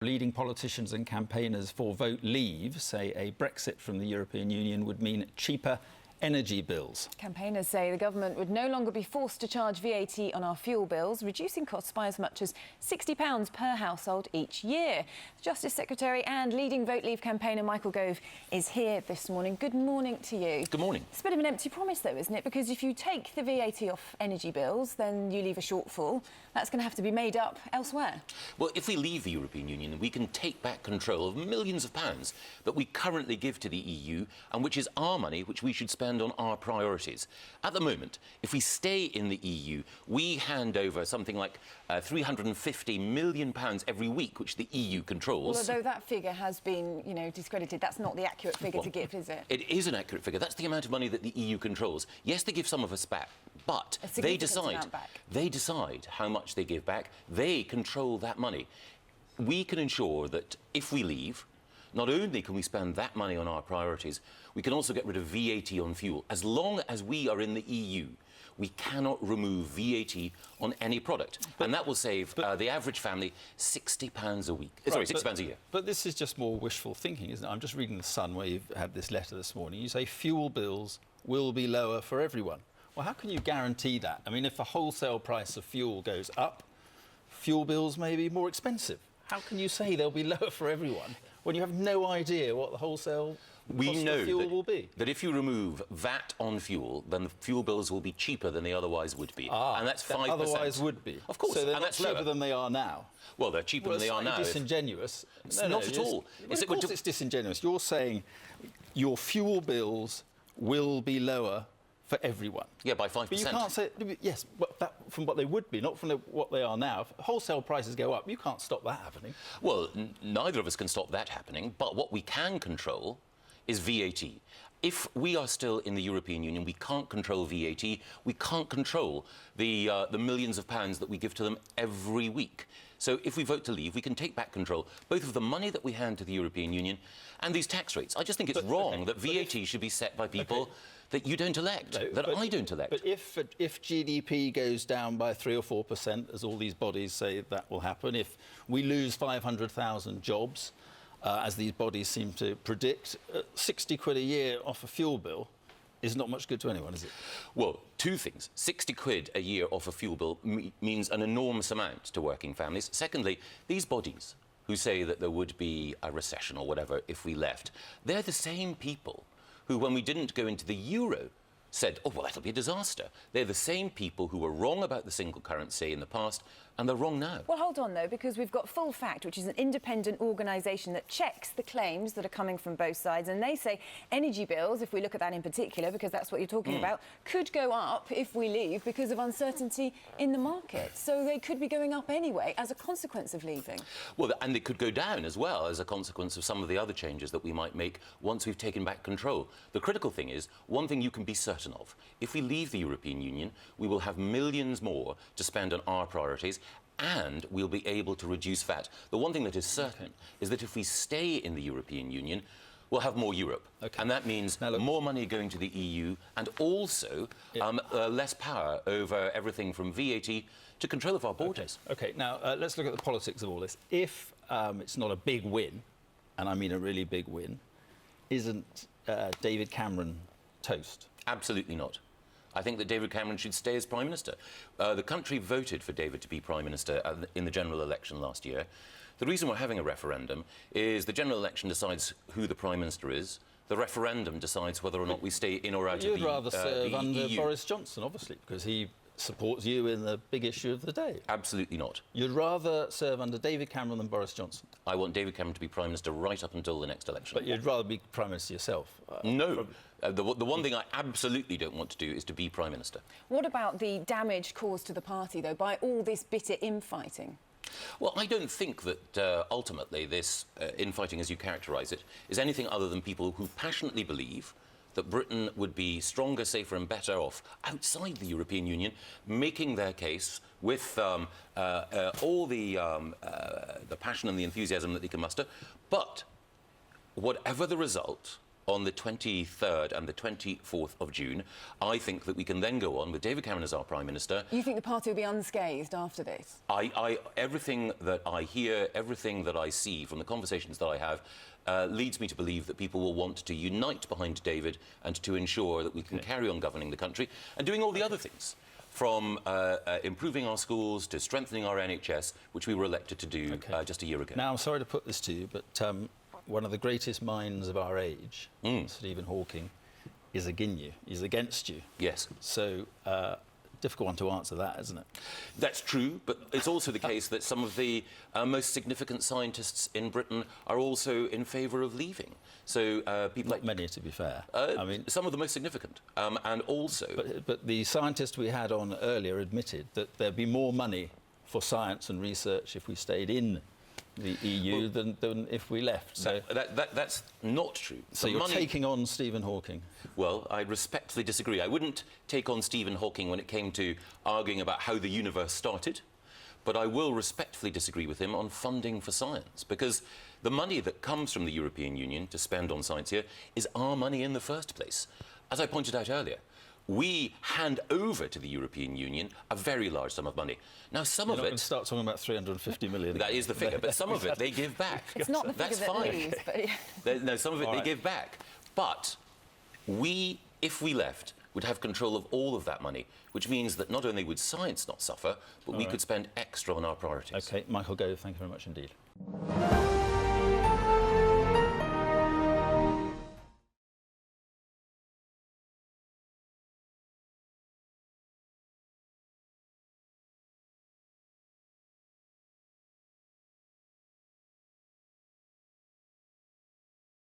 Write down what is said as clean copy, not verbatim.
Leading politicians and campaigners for Vote Leave say a Brexit from the European Union would mean cheaper energy bills. Campaigners say the government would no longer be forced to charge VAT on our fuel bills, reducing costs by as much as £60 per household each year. The Justice Secretary and leading Vote Leave campaigner Michael Gove is here this morning. Good morning to you. Good morning. It's a bit of an empty promise though, isn't it? Because if you take the VAT off energy bills, then you leave a shortfall. That's going to have to be made up elsewhere. Well, if we leave the European Union, we can take back control of millions of pounds that we currently give to the EU and which is our money, which we should spend on our priorities. At the moment, if we stay in the EU, we hand over something like £350 million every week, which the EU controls. Well, although that figure has been, discredited, that's not the accurate figure to give, is it? It is an accurate figure. That's the amount of money that the EU controls. Yes, they give some of us back, but they decide how much they give back. They control that money. We can ensure that if we leave, not only can we spend that money on our priorities, we can also get rid of VAT on fuel. As long as we are in the EU, we cannot remove VAT on any product. And that will save the average family £60 a week. Sorry, £60 a year. But this is just more wishful thinking, isn't it? I'm just reading The Sun, where you've had this letter this morning. You say fuel bills will be lower for everyone. Well, how can you guarantee that? I mean, if the wholesale price of fuel goes up, fuel bills may be more expensive. How can you say they'll be lower for everyone when you have no idea what the wholesale cost of fuel will be? That if you remove VAT on fuel, then the fuel bills will be cheaper than they otherwise would be. And that's 5%. Otherwise would be. Of course. So they're and not cheaper than they are now. Well, they're cheaper than they are now. Disingenuous. Not at all. Of course it's disingenuous. You're saying your fuel bills will be lower for everyone. Yeah, by 5%. But you can't say, yes, from what they would be, not from what they are now. If wholesale prices go up, you can't stop that happening. Well, neither of us can stop that happening, but what we can control is VAT. If we are still in the European Union, we can't control VAT. We can't control the millions of pounds that we give to them every week. So if we vote to leave, we can take back control, both of the money that we hand to the European Union and these tax rates. I just think it's wrong that VAT should be set by people that you don't elect, I don't elect. But if GDP goes down by 3 or 4%, as all these bodies say that will happen, if we lose 500,000 jobs, as these bodies seem to predict, 60 quid a year off a fuel bill is not much good to anyone, is it? Well, two things. 60 quid a year off a fuel bill means an enormous amount to working families. Secondly, these bodies who say that there would be a recession or whatever if we left, they're the same people who, when we didn't go into the euro, said, oh, well, that'll be a disaster. They're the same people who were wrong about the single currency in the past, and they're wrong now. Well, hold on, though, because we've got Full Fact, which is an independent organisation that checks the claims that are coming from both sides, and they say energy bills, if we look at that in particular, because that's what you're talking about, could go up if we leave because of uncertainty in the market. So they could be going up anyway as a consequence of leaving. Well, and they could go down as well as a consequence of some of the other changes that we might make once we've taken back control. The critical thing is, one thing you can be certain of, if we leave the European Union, we will have millions more to spend on our priorities, and we'll be able to reduce VAT. The one thing that is certain is that if we stay in the European Union, we'll have more Europe. And that means more money going to the EU and also less power over everything from VAT to control of our borders. OK, now let's look at the politics of all this. If it's not a big win, and I mean a really big win, isn't David Cameron toast? Absolutely not. I think that David Cameron should stay as Prime Minister. The country voted for David to be Prime Minister in the general election last year. The reason we're having a referendum is the general election decides who the Prime Minister is. The referendum decides whether or not we stay in or out of the EU. You'd rather serve under Boris Johnson, obviously, because he supports you in the big issue of the day. Absolutely not. You'd rather serve under David Cameron than Boris Johnson? I want David Cameron to be Prime Minister right up until the next election. But you'd rather be Prime Minister yourself? No. The one thing I absolutely don't want to do is to be Prime Minister. What about the damage caused to the party, though, by all this bitter infighting? Well, I don't think that ultimately this infighting, as you characterise it, is anything other than people who passionately believe that Britain would be stronger, safer and better off outside the European Union, making their case with all the passion and the enthusiasm that they can muster. But whatever the result on the 23rd and the 24th of June. I think that we can then go on with David Cameron as our Prime Minister. You think the party will be unscathed after this? Everything that I hear, everything that I see from the conversations that I have leads me to believe that people will want to unite behind David and to ensure that we can carry on governing the country and doing all the other things, from improving our schools to strengthening our NHS, which we were elected to do just a year ago. Now, I'm sorry to put this to you, but one of the greatest minds of our age, Stephen Hawking, is against you. He's against you. Yes. So, difficult one to answer that, isn't it? That's true, but it's also the case that some of the most significant scientists in Britain are also in favour of leaving. So people Not many, to be fair. I mean, some of the most significant, and also. But the scientist we had on earlier admitted that there'd be more money for science and research if we stayed in the EU than if we left. So that's not true. So you're taking on Stephen Hawking? Well, I respectfully disagree. I wouldn't take on Stephen Hawking when it came to arguing about how the universe started, but I will respectfully disagree with him on funding for science, because the money that comes from the European Union to spend on science here is our money in the first place. As I pointed out earlier, we hand over to the European Union a very large sum of money. Now, some of You're not it... going to start talking about 350 million. That is the figure, but some of it they give back. It's not the figure That's that fine. leaves, but yeah. No, some of it they give back. But we, if we left, would have control of all of that money, which means that not only would science not suffer, but we could spend extra on our priorities. OK, Michael Gove, thank you very much indeed.